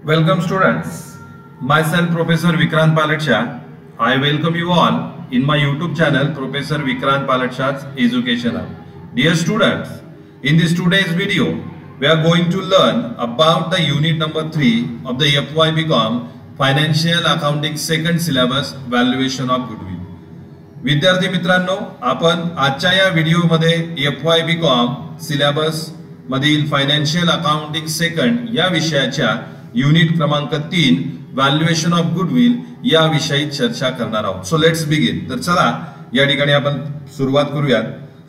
Welcome students. Myself Professor Vikrant Palatcha. I welcome you all in my YouTube channel Professor Vikrant Palatcha's Education Hub. Dear students, in this today's video, we are going to learn about the unit number 3 of the FY BCom Financial Accounting second syllabus Valuation of Goodwill. विद्यार्थी मित्रांनो, आपण आजच्या या व्हिडिओमध्ये FY BCom syllabus मधील financial accounting second या विषयाच्या unit क्रमांक 3 व्हॅल्युएशन ऑफ गुडविल या विषयी चर्चा करणार आहोत. So let's begin. तर चला या ठिकाणी आपण सुरुवात करूयात.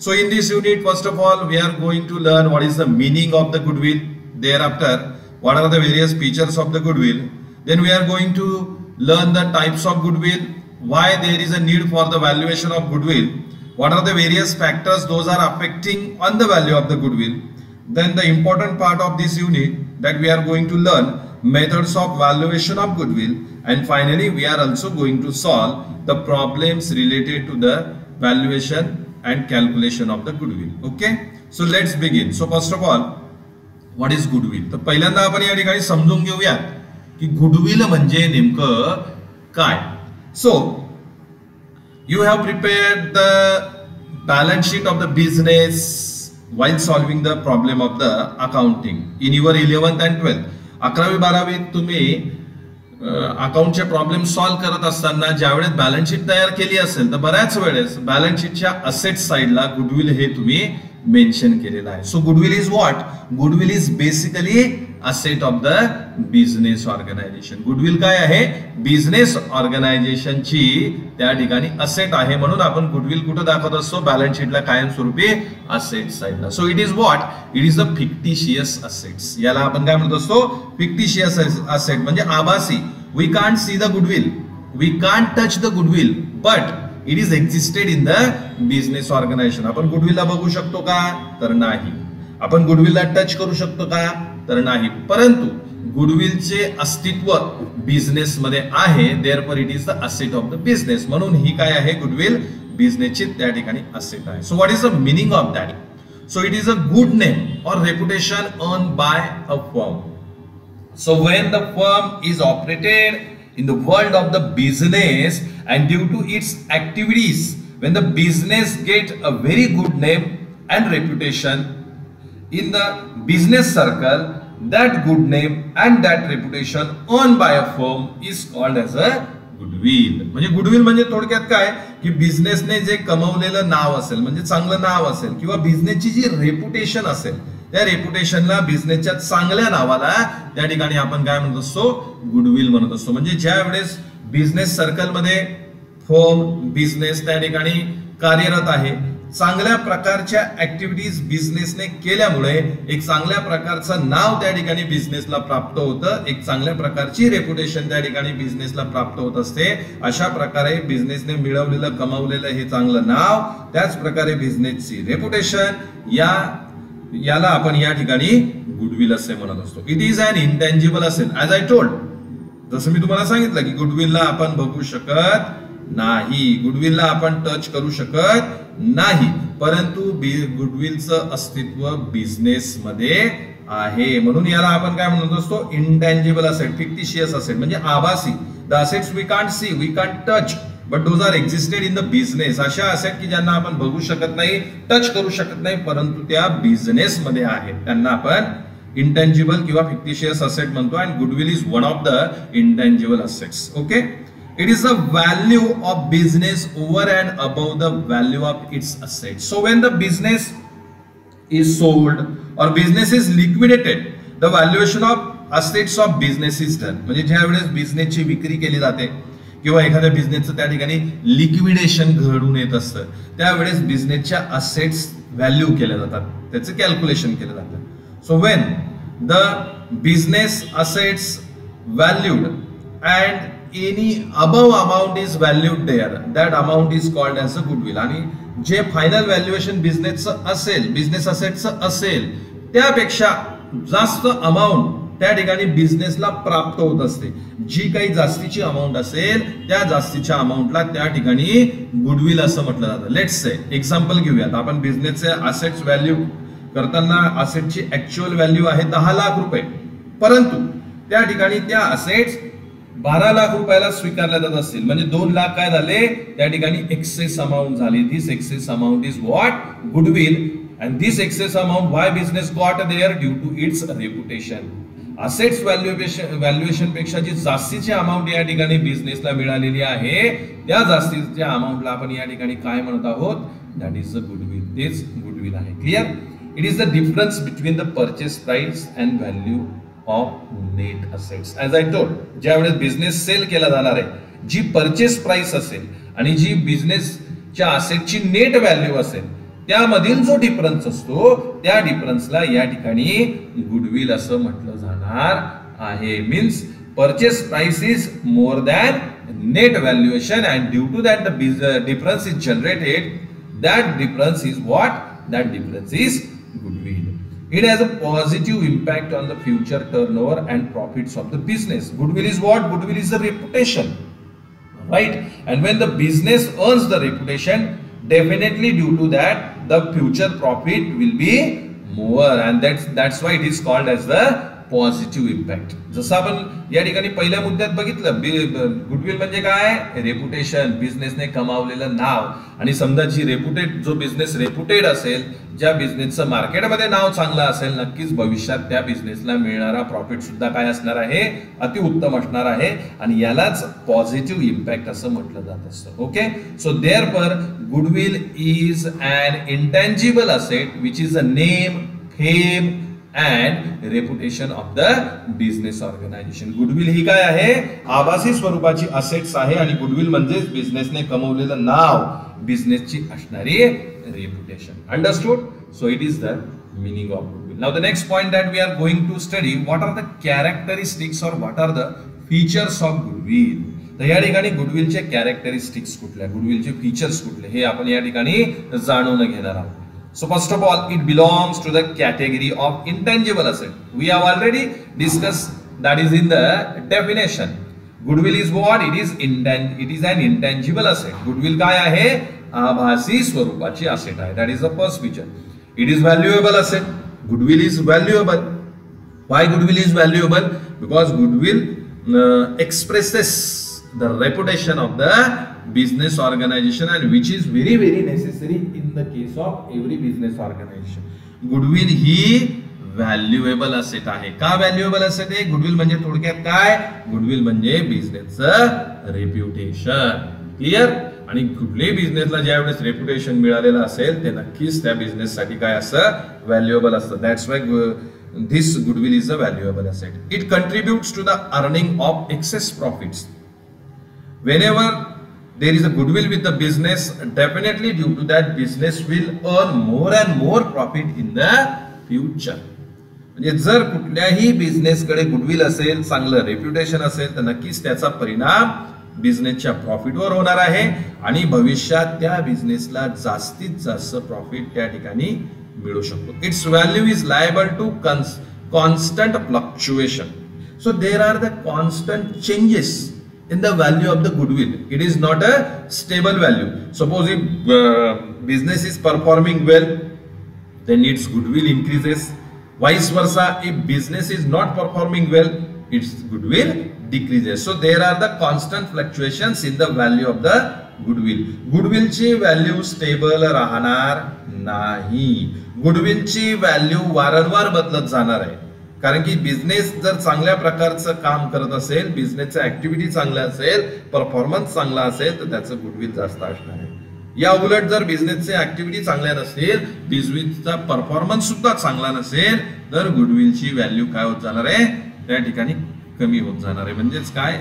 So in this unit first of all we are going to learn what is the meaning of the goodwill, thereafter what are the various features of the goodwill, then we are going to learn the types of goodwill, why there is a need for the valuation of goodwill, what are the various factors those are affecting on the value of the goodwill. Then the important part of this unit that we are going to learn methods of valuation of goodwill, and finally we are also going to solve the problems related to the valuation and calculation of the goodwill. Okay, so let's begin. So first of all, what is goodwill? तर पहिल्यांदा आपण या ठिकाणी समजून घेऊयात की goodwill म्हणजे नेमकं काय. So you have prepared the balance sheet of the business while solving the problem of the accounting in your 11th and 12th. 11वी 12वी तुम्ही अकाउंटचे प्रॉब्लेम सॉल्व करत असताना ज्यावेळेस बॅलन्स शीट तयार केली असेल तर बऱ्याच वेळेस बॅलन्स शीटच्या असेट साइडला गुडविल हे तुम्ही मेन्शन केलेलं आहे. So goodwill is what? Goodwill is basically asset of the business organisation. Goodwill काय आहे? बिझनेस ऑर्गनायझेशनची त्या ठिकाणी असेट आहे. म्हणून आपण गुडविल कुठे दाखवत असतो? बॅलन्स शीटला कायमस्वरूपी असेट साइडला. So it is what? It is the fictitious assets. याला आपण काय म्हणत असतो? फिक्टिशियस असेट म्हणजे आभासी. We can't see the goodwill, we can't touch the goodwill, but it is existed in the business organisation. आपण गुडविलला बघू शकतो का? तर नाही. आपण गुडविलला टच करू शकतो का? तर नाही. परंतु गुडविलचे अस्तित्व बिझनेस मध्ये आहे. Therefore it is the asset of the business. म्हणून ही काय आहे? गुडविल बिझनेसची त्या ठिकाणी असेट आहे. So what is the meaning of that? So it is a good name or reputation earn by a firm. So when the firm is operated in the world of the business and due to its activities, when the business get a very good name and reputation in the business circle, that good name and that reputation earned by a firm is called as a goodwill. म्हणजे goodwill म्हणजे थोडक्यात काय की बिझनेसने जे कमवलेलं नाव असेल, म्हणजे चांगलं नाव असेल किंवा बिझनेसची जी रेपुटेशन असेल, त्या रेपुटेशनला, बिझनेसच्या चांगल्या नावाला त्या ठिकाणी आपण काय म्हणत असतो? गुडविल म्हणत असतो. म्हणजे ज्या वेळेस बिझनेस सर्कल मध्ये फर्म, बिझनेस त्या ठिकाणी कार्यरत आहे, चांगल्या प्रकारच्या ऍक्टिव्हिटीज बिझनेसने केल्यामुळे एक चांगल्या प्रकारचं नाव त्या ठिकाणी बिझनेसला प्राप्त होतं, एक चांगल्या प्रकारची रेपुटेशन त्या ठिकाणी बिझनेसला प्राप्त होत असते. अशा प्रकारे बिझनेसने मिळवलेलं, कमावलेलं हे चांगलं नाव, त्याच प्रकारे बिझनेसची रेपुटेशन, याला आपण या ठिकाणी गुडविल असे म्हणत असतो. It is an intangible asset. As I told, जसं मी तुम्हाला सांगितलं की गुडविलला आपण बघू शकत नाही, गुडविलला आपण टच करू शकत नाही, परंतु गुडविलचं अस्तित्व बिझनेस मध्ये आहे. म्हणून याला आपण काय म्हणत असतो? इंटँजिबल असेट, फिक्टिशियस असेट म्हणजे आभासी. The assets we can't see, we can't touch, but those are existed in the business. अशा असेट की ज्यांना आपण बघू शकत नाही, टच करू शकत नाही, परंतु त्या बिझनेस मध्ये आहेत, त्यांना आपण इंटँजिबल किंवा फिक्टिशियस असेट म्हणतो. And goodwill is one of the intangible assets. Okay, it is the value of business over and above the value of its assets. So when the business is sold or business is liquidated, the valuation of assets of business is done. म्हणजे ज्या वेळेस बिझनेसची विक्री केली जाते किंवा एखाद्या बिझनेसचं त्या ठिकाणी लिक्विडेशन घडून येत असतं, त्यावेळेस बिझनेसच्या असेट्स व्हॅल्यू केल्या जातात, त्याचं कॅल्क्युलेशन केलं जातं. So when the business assets valued and any above amount is valued there, that amount is called as a goodwill. आणि जे फायनल व्हॅल्युएशन बिझनेसचं असेल, बिझनेस असेटचं असेल, त्यापेक्षा जास्त अमाऊंट त्या ठिकाणी बिझनेसला प्राप्त होत असते. जी काही जास्तीची अमाऊंट असेल त्या जास्तीच्या अमाऊंटला त्या ठिकाणी गुडविल असं म्हटलं जातं. लेट्स से एक्झाम्पल घेऊयात. आपण बिझनेसचे असेट्स व्हॅल्यू करताना असेटची ऍक्च्युअल व्हॅल्यू आहे 10 लाख रुपये, परंतु त्या ठिकाणी त्या असेट्स 12 लाख रुपयाला स्वीकारल्या जात असतील म्हणजे 2 लाख काय झाले त्या ठिकाणी एक्सेस अमाउंट झाली. This excess amount is what goodwill and this excess amount why business got there due to its reputation. Assets valuation पेक्षा जी जास्तीची अमाउंट या ठिकाणी बिझनेसला मिळालेली आहे त्या जास्तीच्या अमाउंटला आपण या ठिकाणी काय म्हणत आहोत दॅट इज द गुडविल. तेच गुडविल आहे. Clear. It is the difference between the purchase price and value of net assets. As I told ज्यावेळेस बिझनेस सेल केला जाणार आहे जी परचेस प्राइस असेल आणि जी बिझनेसच्या असेटची नेट व्हॅल्यू असेल त्यामधील जो डिफरन्स असतो त्या डिफरन्सला या ठिकाणी गुडविल असं म्हटलं जाणार आहे. Means purchase price is more than net valuation and due to that the difference is generated that difference is what that difference is goodwill. It has a positive impact on the future turnover and profits of the business. Goodwill is what? Goodwill is the reputation, right? And when the business earns the reputation, definitely due to that the future profit will be more, and that's why it is called as the positive impact. जसं आपण या ठिकाणी पहिल्या मुद्द्यात बघितलं goodwill म्हणजे काय reputation बिझनेसने कमावलेलं नाव. आणि समजा जी जो बिझनेस रेप्युटेड असेल ज्या बिझनेसचं मार्केटमध्ये नाव चांगलं असेल नक्कीच भविष्यात त्या बिझनेसला मिळणारा प्रॉफिट सुद्धा काय असणार आहे अतिउत्तम असणार आहे आणि यालाच पॉझिटिव्ह इम्पॅक्ट असं म्हटलं जात असतं. Okay. So therefore goodwill is an intangible asset which is a name fame and reputation of the business organization. Goodwill ही काय आहे आभासी स्वरूपाची असेट्स आहे आणि गुडविल म्हणजे बिझनेसने कमवलेलं नाव बिझनेसची असणारी reputation. Understood. So it is the meaning of goodwill. Now the next point that we are going to study what are the characteristics or what are the features of goodwill. तर या ठिकाणी गुडविलचे characteristics कुठल्या गुडविलचे features कुठले हे आपण या ठिकाणी जाणून घेणार आहोत. So first of all, it belongs to the category of intangible asset. We have already discussed that is in the definition. Goodwill is what? It is an intangible asset. Goodwill काय आहे आभासी स्वरूपाची asset आहे. That is the first feature. It is valuable asset. Goodwill is valuable. Why goodwill is valuable? Because goodwill expresses the reputation of the business organization and which is very necessary in the case of every business organization. Goodwill he valuable asset आहे. का valuable asset आहे? Goodwill म्हणजे थोडक्यात काय Goodwill म्हणजे बिझनेसचं reputation. Clear. आणि कुठल्याही बिझनेसला ज्या वेळेस रेप्युटेशन मिळालेलं असेल ते नक्कीच त्या बिझनेससाठी काय असतं व्हॅल्युएबल असतं. That's why this goodwill is a valuable asset. It contributes to the earning of excess profits. Whenever there is a goodwill with the business, definitely due to that business will earn more and more profit in the future. म्हणजे जर कुठल्याही बिझनेसकडे goodwill असेल चांगलं reputation असेल तर नक्कीच त्याचा परिणाम बिझनेसच्या प्रॉफिटवर होणार आहे आणि भविष्यात त्या बिझनेसला जास्तीत जास्त प्रॉफिट त्या ठिकाणी मिळू शकतो. Its value is liable to constant fluctuation. So there are the constant changes in the value of the goodwill. It is not a stable value. Suppose if business is performing well, then its goodwill increases. Vice versa, if business is not performing well, its goodwill decreases. So there are the constant fluctuations in the value of the goodwill. Goodwill ची value stable राहणार नाही. Goodwill ची value वारंवार बदलत जाणार आहे. कारण की बिझनेस जर चांगल्या प्रकारचं काम करत असेल बिझनेसचा ऍक्टिव्हिटी चांगला असेल परफॉर्मन्स चांगला असेल तर त्याचं गुडविल जास्त असणार आहे. या उलट जर बिझनेसचे ऍक्टिव्हिटी चांगल्या नसेल बिझनेसचा परफॉर्मन्स सुद्धा चांगला नसेल तर गुडविलची व्हॅल्यू काय होत जाणार आहे त्या ठिकाणी कमी होत जाणार आहे. म्हणजेच काय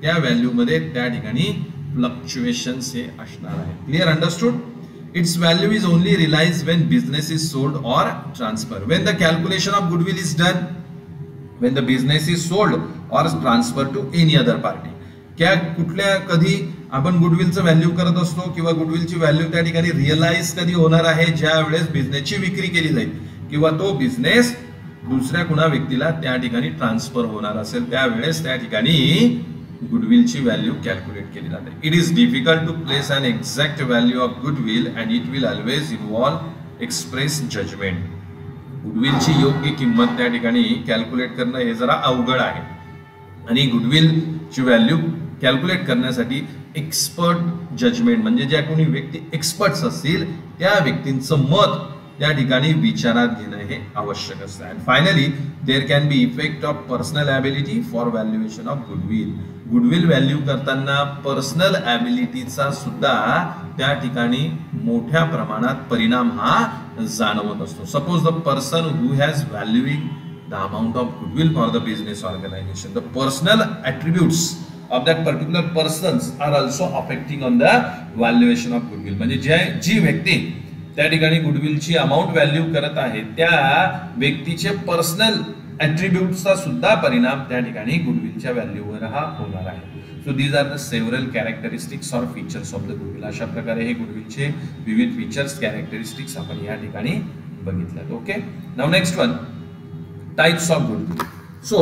त्या व्हॅल्यू मध्ये त्या ठिकाणी फ्लक्च्युएशन्स हे असणार आहे. Clear. Understood. Its value is only realized when business is sold or transferred. When the calculation of goodwill is done, when the business is sold or transferred to any other party. क्या कुठल्या कधी आपण गुडविलचं value करत असतो किंवा गुडविलची value त्या ठिकाणी realise कधी होणार आहे ज्या वेळेस बिझनेसची विक्री केली जाईल किंवा तो बिझनेस दुसऱ्या कुणा व्यक्तीला त्या ठिकाणी ट्रान्सफर होणार असेल त्यावेळेस त्या ठिकाणी गुडविलची व्हॅल्यू कॅल्क्युलेट केली जाते. It is difficult to place an exact value of goodwill and it will always involve express judgement. गुडविलची योग्य किंमत त्या ठिकाणी कॅल्क्युलेट करणं हे जरा अवघड आहे. आणि गुडविलची व्हॅल्यू कॅल्क्युलेट करण्यासाठी एक्सपर्ट जजमेंट म्हणजे ज्या कोणी व्यक्ती एक्सपर्ट्स असतील त्या व्यक्तींचं मत त्या ठिकाणी विचारात घेणं हे आवश्यक असतं. And finally there can be effect of personal ability for valuation of goodwill. Goodwill value करताना पर्सनल ॲबिलिटीचा सुद्धा त्या ठिकाणी मोठ्या प्रमाणात परिणाम हा जाणवत असतो. Suppose the person who has valuing the amount of goodwill for the business organization, the personal attributes of that particular persons are also affecting on the valuation of goodwill. म्हणजे जी व्यक्ती त्या ठिकाणी गुडविलची अमाउंट व्हॅल्यू करत आहे त्या व्यक्तीचे personal ॲट्रिब्यूट्सचा सुद्धा परिणाम त्या ठिकाणी गुडविलच्या व्हॅल्यूवर हा होणार आहे. So these are the several characteristics or features of the goodwill. अशा प्रकारे हे गुडविलचे विविध फीचर्स कॅरेक्टरिस्टिक्स आपण या ठिकाणी बघितल्यात. Okay, now next one, types of goodwill. So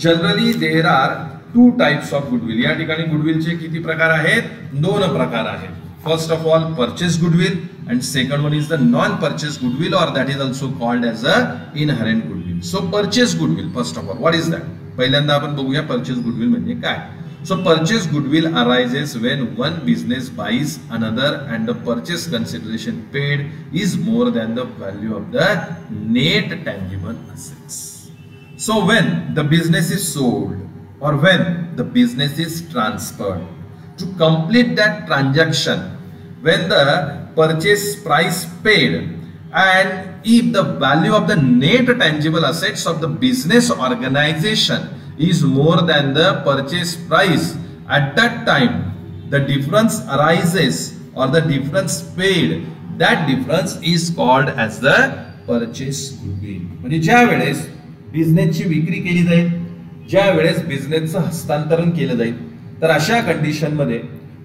generally there are two types of goodwill. या ठिकाणी गुडविलचे किती प्रकार आहेत? दोन प्रकार आहेत. First of all purchase goodwill and second one is the non purchase goodwill or that is also called as a inherent goodwill. So purchase goodwill first of all, what is that? पहिल्यांदा आपण बघूया purchase goodwill म्हणजे काय. So purchase goodwill arises when one business buys another and the purchase consideration paid is more than the value of the net tangible assets. So when the business is sold or when the business is transferred, to complete that transaction, when the purchase price paid and if the value of the net tangible assets of the business organization is more than the purchase price, at that time the difference arises or the difference paid, that difference is called as the purchase goodwill. म्हणजे ज्या वेळेस बिझनेसची विक्री केली जाईल, ज्या वेळेस बिझनेसचं हस्तांतरण केलं जाईल तर अशा कंडिशन मध्ये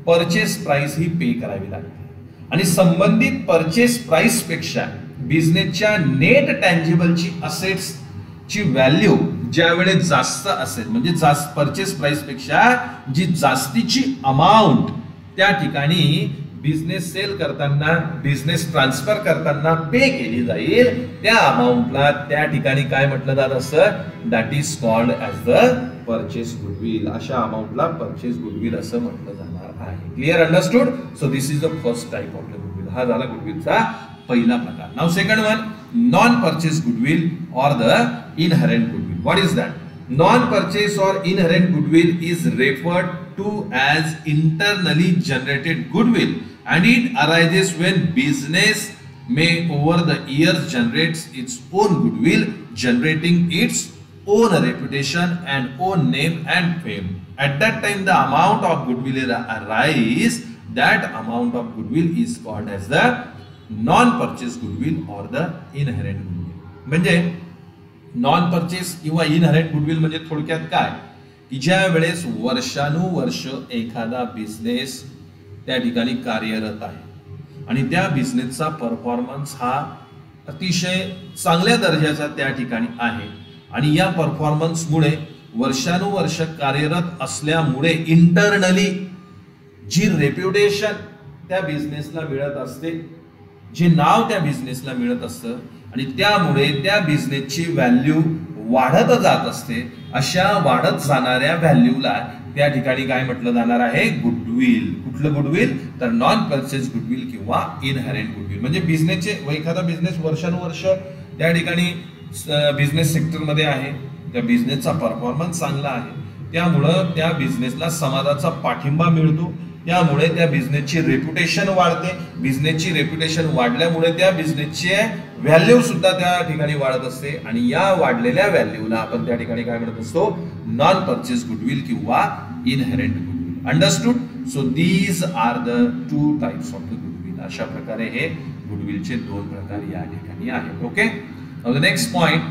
परचेस प्राइस ही पे करावी लागते आणि संबंधित परचेस प्राइस पेक्षा बिझनेसच्या नेट टँजिबलची असेट्स ची व्हॅल्यू ज्या वेळेस जास्त असेल म्हणजे जास्त परचेस प्राइस पेक्षा जी जास्तीची अमाउंट त्या ठिकाणी बिझनेस सेल करताना बिझनेस ट्रान्सफर करताना पे केली जाईल त्या अमाउंटला त्या ठिकाणी काय म्हटलं जात असतं, that is called as the purchase goodwill. अशा अमाउंटला परचेस गुडविल असं म्हटलं जाणार आहे. Clear, understood? So this is the first type of the goodwill. हा झाला गुडविलचा पहिला प्रकार. Now second one, non purchase goodwill और the inherent goodwill. What is that? Non purchase और inherent goodwill is referred to as internally generated goodwill and it arises when business may over the years generates its own goodwill, generating its own reputation and own name and fame. At that time the amount of goodwill arise, that amount of goodwill is called as the non purchase goodwill or the inherent goodwill. म्हणजे non purchase किंवा inherent goodwill म्हणजे थोडक्यात काय की ज्या वेळेस वर्षानुवर्ष एखादा बिझनेस त्या ठिकाणी कार्यरत आहे आणि त्या बिझनेसचा परफॉर्मन्स हा अतिशय चांगल्या दर्जाचा त्या ठिकाणी आहे आणि या परफॉर्मन्समुळे वर्षानुवर्ष कार्यरत असल्यामुळे इंटरनली जी रेप्युटेशन त्या बिझनेसला मिळत असते, जे नाव त्या बिझनेसला मिळत असतं आणि त्यामुळे त्या बिझनेसची व्हॅल्यू वाढत जात असते. अशा वाढत जाणाऱ्या व्हॅल्यूला त्या ठिकाणी काय म्हटलं जाणार आहे, गुडविल. कुठलं गुडविल? तर नॉन परचेस गुडविल किंवा इनहेरेंट गुडविल. म्हणजे बिझनेसचे एखादा बिझनेस वर्षानुवर्ष त्या ठिकाणी बिझनेस सेक्टरमध्ये आहे, त्या बिझनेसचा परफॉर्मन्स चांगला आहे, त्यामुळं त्या बिझनेसला समाजाचा पाठिंबा मिळतो, त्यामुळे त्या बिझनेसची रेप्युटेशन वाढते. बिझनेसची रेप्युटेशन वाढल्यामुळे त्या बिझनेसची व्हॅल्यू सुद्धा त्या ठिकाणी वाढत असते आणि या वाढलेल्या व्हॅल्यूला आपण त्या ठिकाणी काय म्हणत असतो, नॉन परचेस गुडविल किंवा inherent goodwill. Understood? So these are the two types of the goodwill. अशा प्रकारे हे गुडविलचे दोन प्रकार या ठिकाणी आहेत. Okay, now the next point,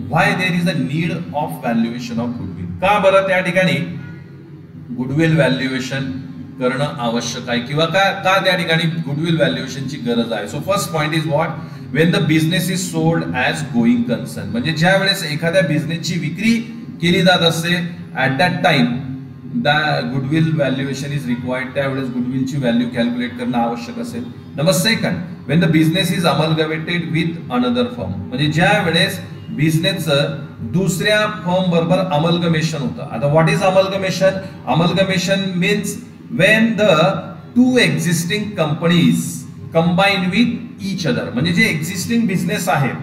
why there is a need of valuation of goodwill. का बरं त्या ठिकाणी गुडविल व्हॅल्युएशन करणं आवश्यक आहे किंवा का त्या ठिकाणी गुडविल व्हॅल्युएशनची गरज आहे. So first point is what, Wien the business is sold as going concern. म्हणजे ज्या वेळेस एखाद्या बिझनेसची विक्री केली जात असते at that time the goodwill valuation is required. त्यावेळेस गुडविलची व्हॅल्यू कॅल्क्युलेट करणं आवश्यक असेल. Number second, Wien the business is amalgamated with another firm. म्हणजे ज्या वेळेस बिझनेसचं दुसऱ्या फर्म बरोबर अमलगमेशन होतं. आता what is amalgamation? Amalgamation means when the two existing companies combine with each other. म्हणजे जे एक्झिस्टिंग बिझनेस आहेत,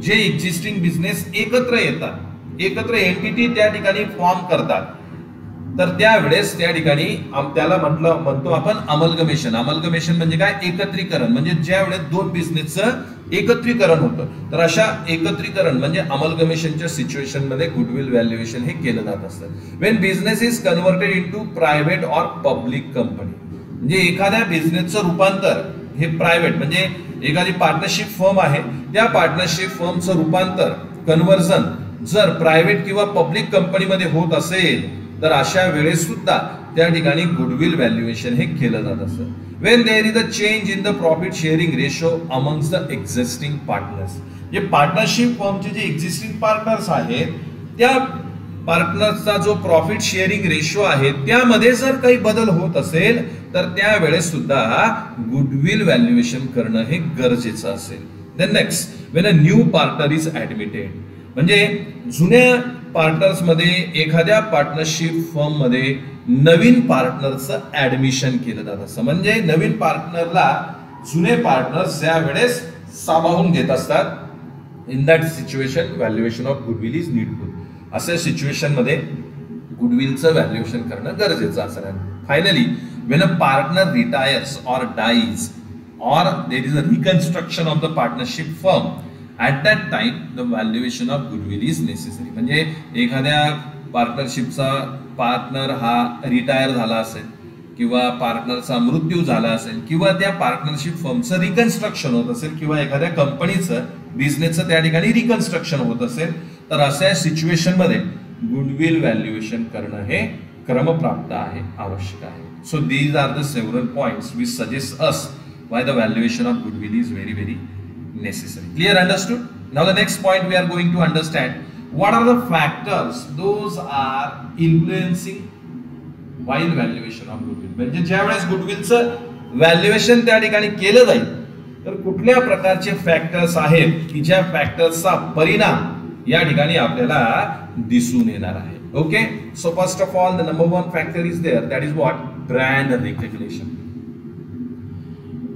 जे एक्झिस्टिंग बिझनेस एकत्र येतात, एकत्र एंटिटी त्या ठिकाणी फॉर्म करतात, तर त्यावेळेस त्या ठिकाणी त्याला म्हणतो आपण अमलगमेशन. अमलगमेशन म्हणजे काय? एकत्रीकरण. म्हणजे ज्या वेळेस दोन बिझनेसचं एकत्रीकरण होतं, तर अशा एकत्रीकरण म्हणजे अमलगमेशनच्या सिच्युएशन मध्ये गुडविल व्हॅल्युएशन हे केलं जात असतं. When business is converted into private or public company. म्हणजे एखाद्या बिझनेसचं रूपांतर हे प्रायव्हेट म्हणजे एखादी पार्टनरशिप फर्म आहे, त्या पार्टनरशिप फर्मचं रूपांतर कन्व्हर्जन जर प्रायव्हेट किंवा पब्लिक कंपनीमध्ये होत असेल, तर अशा वेळेस सुद्धा त्या ठिकाणी गुडविल व्हॅल्युएशन हे केलं जात असतं. When there is a change in the profit sharing ratio amongst the existing partners. जे पार्टनरशिप फर्मचे जे एक्झिस्टिंग पार्टनर्स आहेत, त्या पार्टनर्सचा जो प्रॉफिट शेअरिंग रेशो आहे त्यामध्ये जर काही बदल होत असेल, तर त्यावेळेस सुद्धा गुडविल व्हॅल्युएशन करणं हे गरजेचं असेल. Then next, when a new partner is admitted. म्हणजे जुन्या पार्टनर्स मध्ये एखाद्या पार्टनरशिप फर्म मध्ये नवीन पार्टनरचं ऍडमिशन केलं जात असतं. म्हणजे नवीन पार्टनरला जुने पार्टनर्स ज्या वेळेस सामावून घेत असतात, in that situation valuation of goodwill is needful. अशा सिच्युएशन मध्ये गुडविलचं व्हॅल्युएशन करणं गरजेचं असणार. Finally, when a partner retires or dies or there is a reconstruction of the partnership firm, at that time the valuation of goodwill is necessary. म्हणजे एखाद्या पार्टनरशिपचा partner हा retire झाला असेल किंवा पार्टनरचा मृत्यू झाला असेल किंवा त्या पार्टनरशिप फर्मचं रिकन्स्ट्रक्शन होत असेल किंवा एखाद्या कंपनीचं बिझनेसचं त्या ठिकाणी रिकन्स्ट्रक्शन होत असेल, तर अशा सिच्युएशन मध्ये गुडविल व्हॅल्युएशन करणं हे क्रमप्राप्त आहे, आवश्यक आहे. So these are the several points which suggest us why the valuation of goodwill is very, very necessary. Clear? Understood? Now the next point we are going to understand what are the factors those are influencing while valuation of goodwill. म्हणजे ज्यावेळेस गुडविलचं valuation त्या ठिकाणी केलं जाईल, तर कुठल्या प्रकारचे factors आहेत की ज्या फॅक्टर्सचा परिणाम या ठिकाणी आपल्याला दिसून येणार आहे. Okay, so first of all the number one factor is there, that is what? Brand recognition.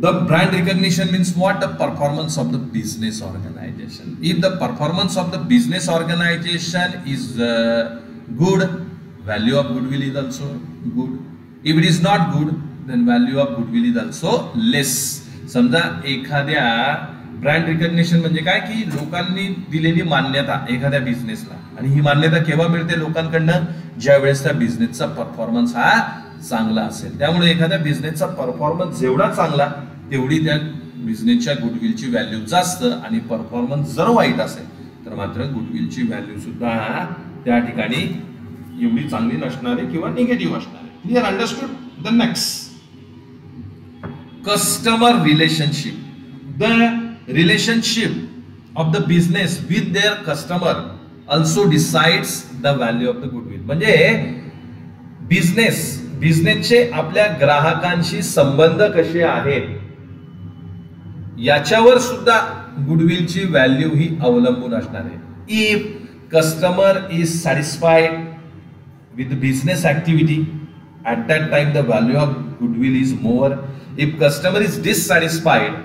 The brand recognition means what? The performance of the business organization. If the performance of the business organization is good, value of goodwill is also good. If it is not good, then value of goodwill is also less. समजा एखाद्या brand recognition म्हणजे काय की लोकांनी दिलेली मान्यता एखाद्या बिझनेसला, आणि ही मान्यता केव्हा मिळते लोकांकडनं? ज्या वेळेस त्या बिझनेसचा परफॉर्मन्स हा चांगला असेल. त्यामुळे एखाद्या बिझनेसचा परफॉर्मन्स जेवढा चांगला तेवढी त्या बिझनेसच्या गुडविलची व्हॅल्यू जास्त, आणि परफॉर्मन्स जर वाईट असेल तर मात्र गुडविलची व्हॅल्यू सुद्धा त्या ठिकाणी एवढी चांगली नसणार आहे किंवा निगेटिव्ह असणार आहे. Clear? Understood? The next, customer relationship. The relationship of the business with their customer also decides the value of the goodwill. म्हणजे बिझनेसचे आपल्या ग्राहकांशी संबंध कसे आहेत याच्यावर सुद्धा गुडविलची व्हॅल्यू ही अवलंबून असणार आहे. If customer is satisfied with business activity, at that time the value of goodwill is more. If customer is dissatisfied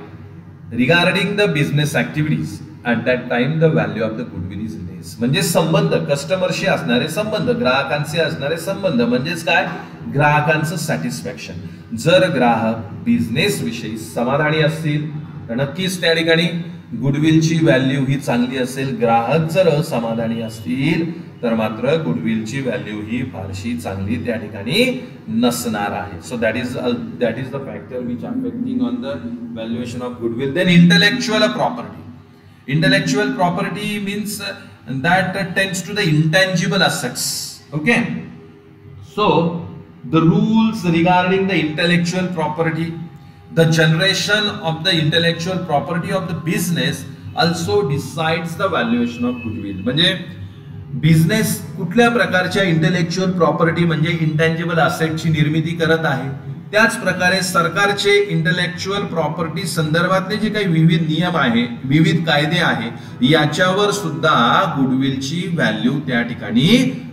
regarding the business activities, at that time the value of the goodwill is less. म्हणजे संबंध, कस्टमरशी असणारे संबंध, ग्राहकांशी असणारे संबंध म्हणजेच काय? ग्राहकांचं सॅटिस्फॅक्शन. जर ग्राहक बिझनेस विषयी समाधानी असतील तर नक्कीच त्या ठिकाणी गुडविलची व्हॅल्यू ही चांगली असेल. ग्राहक जर असमाधानी असतील तर मात्र गुडविलची व्हॅल्यू ही फारशी चांगली त्या ठिकाणी नसणार आहे. So that is the factor which affecting on the valuation of goodwill. Then intellectual property. Intellectual property means that tends to the intangible assets. Okay, so the rules regarding the intellectual property, the generation of the intellectual property of the business also decides the valuation of goodwill. म्हणजे business कुठल्या प्रकारच्या intellectual property म्हणजे intangible असेटची निर्मिती करत आहे त्याच प्रकारे सरकारचे इंटेलेक्च्युअल प्रॉपर्टी संदर्भातले जे काही विविध नियम आहे, विविध कायदे आहे, याच्यावर सुद्धा गुडविलची व्हॅल्यू त्या ठिकाणी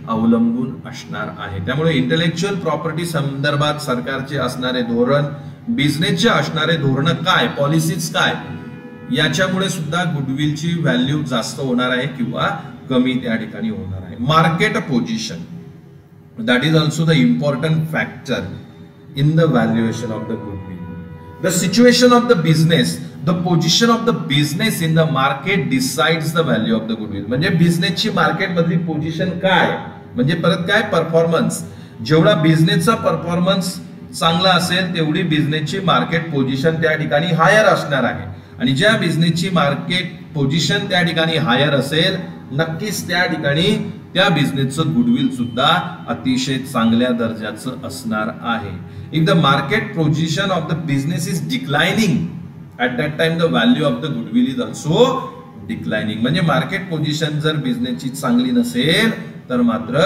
अवलंबून असणार आहे. त्यामुळे इंटेलेक्च्युअल प्रॉपर्टी संदर्भात सरकारचे असणारे धोरण, बिझनेसचे असणारे धोरण काय, पॉलिसीज काय, याच्यामुळे सुद्धा गुडविलची व्हॅल्यू जास्त होणार आहे किंवा कमी त्या ठिकाणी होणार आहे. Market position, that is also the important factor in the valuation of the goodwill. The situation of the business, the position of the business in the market decides the value of the goodwill. म्हणजे बिझनेसची market मधली position काय, म्हणजे परत काय, performance. जेवढा बिझनेसचा performance चांगला असेल तेवढी बिझनेसची मार्केट पोझिशन त्या ठिकाणी हायर असणार आहे. आणि ज्या बिझनेसची मार्केट पोझिशन त्या ठिकाणी हायर असेल, नक्कीच त्या ठिकाणी त्या बिझनेसचं गुडविल सुद्धा अतिशय चांगल्या दर्जाचं असणार आहे. If the market position of the business is declining, at that time the value of the goodwill is also declining. म्हणजे मार्केट पोझिशन जर बिझनेसची चांगली नसेल तर मात्र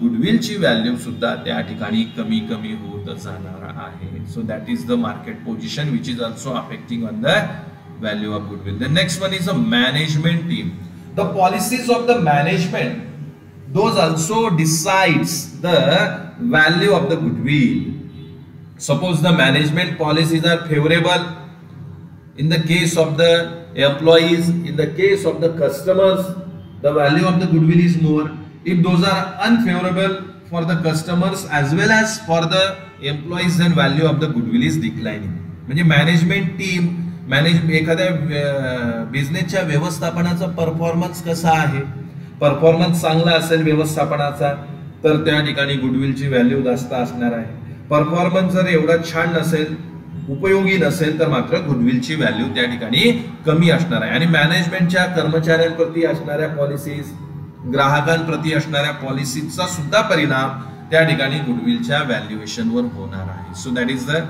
गुडविलची व्हॅल्यू सुद्धा त्या ठिकाणी कमी कमी होत जाणार आहे. So that is the market position which is also affecting on the value of goodwill. The next one is a management team. The policies of the management, those also decides the value of the goodwill. Suppose the management policies are favorable in the case of the employees, in the case of the customers, the value of the goodwill is more. If those are unfavorable for the customers as well as for the employees, then value of the goodwill is declining. म्हणजे management team, एखाद्या बिझनेसच्या व्यवस्थापनाचा performance कसा आहे, performance चांगला असेल व्यवस्थापनाचा तर त्या ठिकाणी गुडविलची व्हॅल्यू जास्त असणार आहे. परफॉर्मन्स जर एवढा छान नसेल, उपयोगी नसेल तर मात्र गुडविलची व्हॅल्यू त्या ठिकाणी कमी असणार आहे. आणि मॅनेजमेंटच्या कर्मचाऱ्यांप्रती असणाऱ्या पॉलिसीज, ग्राहकांप्रती असणाऱ्या पॉलिसीजचा सुद्धा परिणाम त्या ठिकाणी गुडविलच्या व्हॅल्युएशनवर होणार आहे. So that is the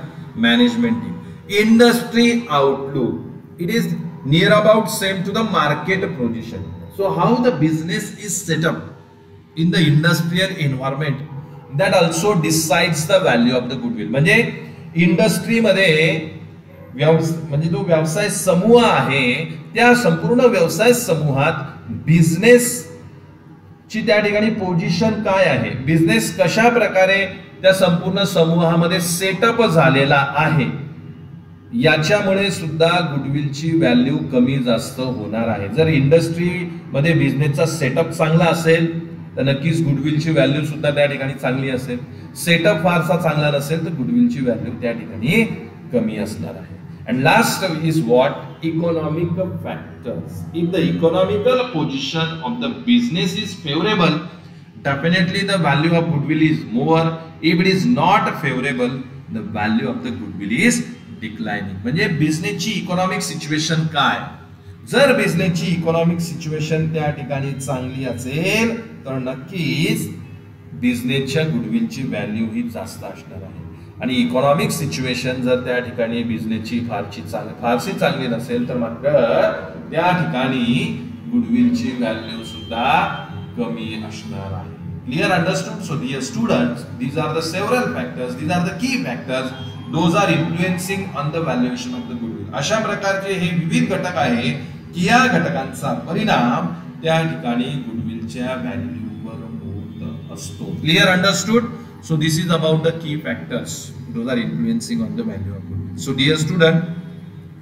management team. Industry outlook, it is near about same to the market position. So how the business is set up in the industrial environment, that also decides the value of the goodwill. म्हणजे इंडस्ट्रीमध्ये म्हणजे जो व्यवसाय समूह आहे त्या संपूर्ण व्यवसाय समूहात बिझनेस ची त्या ठिकाणी पोझिशन काय आहे, बिझनेस कशा प्रकारे त्या संपूर्ण समूहामध्ये सेटअप झालेला आहे, याच्यामुळे सुद्धा गुडविलची व्हॅल्यू कमी जास्त होणार आहे. जर इंडस्ट्री मध्ये बिझनेसचा सेटअप चांगला असेल तर नक्कीच गुडविलची व्हॅल्यू सुद्धा त्या ठिकाणी चांगली असेल. सेटअप फारसा चांगला नसेल तर गुडविलची व्हॅल्यू त्या ठिकाणी कमी असणार आहे. And last is what, economic factors. If the economical position of the business is favourable, definitely the value of goodwill is more. If it is not favourable, the value of the goodwill is declining. म्हणजे बिझनेसची economic situation काय, जर बिझनेसची economic situation त्या ठिकाणी चांगली असेल तर नक्कीच बिझनेसच्या गुडविलची व्हॅल्यू ही जास्त असणार आहे. आणि इकॉनॉमिक सिच्युएशन जर त्या ठिकाणी बिझनेसची फारशी चांगली नसेल तर मात्र त्या ठिकाणी गुडविलची व्हॅल्यू सुद्धा कमी असणार आहे. Clear, understood? So dear students, these are the several factors, these are the key factors, those are influencing on the valuation of the goodwill. अशा प्रकारचे हे विविध घटक आहे की या घटकांचा परिणाम त्या ठिकाणी गुडविलच्या व्हॅल्यूवर होत असतो. Clear, understood? So this is about the key factors, those are influencing on the value of goodwill. So dear student,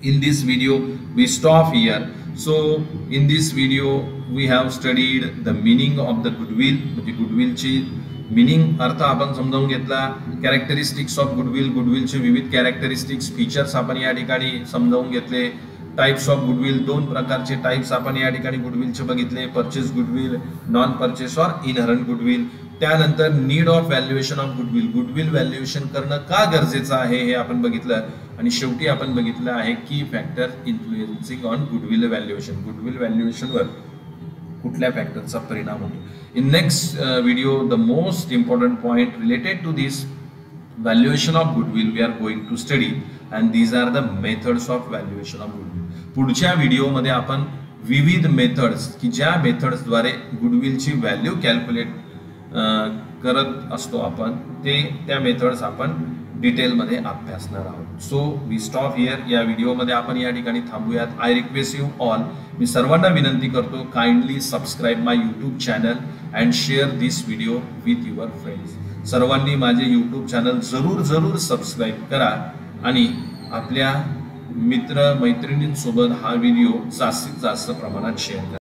in this video we stop here. So in this video we have studied the meaning of the goodwill. म्हणजे गुडविलची meaning, अर्थ आपण समजावून घेतला. Characteristics of goodwill, गुडविलचे विविध characteristics, features आपण या ठिकाणी समजावून घेतले. टाइप्स ऑफ गुडविल, दोन प्रकारचे टाइप्स आपण या ठिकाणी गुडविलचे बघितले, परचेस गुडविल, नॉन परचेस और इनहरंट गुडविल. त्यानंतर need of valuation of goodwill, goodwill valuation करणं का गरजेचं आहे हे आपण बघितलं. आणि शेवटी आपण बघितलं आहे की factor influencing on goodwill valuation, goodwill व्हॅल्युएशनवर कुठल्या फॅक्टरचा परिणाम होतो. In next video, the most important point related to this valuation of goodwill we are going to study, and these are the methods of valuation of goodwill. पुढच्या video मध्ये आपण विविध methods की ज्या मेथड्स द्वारे गुडविलची व्हॅल्यू कॅल्क्युलेट करत असतो आपण, त्या मेथड्स आपण डिटेलमध्ये अभ्यासणार आहोत. So we stop here. या व्हिडिओमध्ये आपण या ठिकाणी थांबूयात. आय रिक्वेस्ट यू ऑल, मी सर्वांना विनंती करतो, kindly subscribe my YouTube channel and share this video with your friends. सर्वांनी माझे यूट्यूब चॅनल जरूर सबस्क्राईब करा आणि आपल्या मित्र मैत्रिणींसोबत हा व्हिडिओ जास्तीत जास्त प्रमाणात शेअर करा.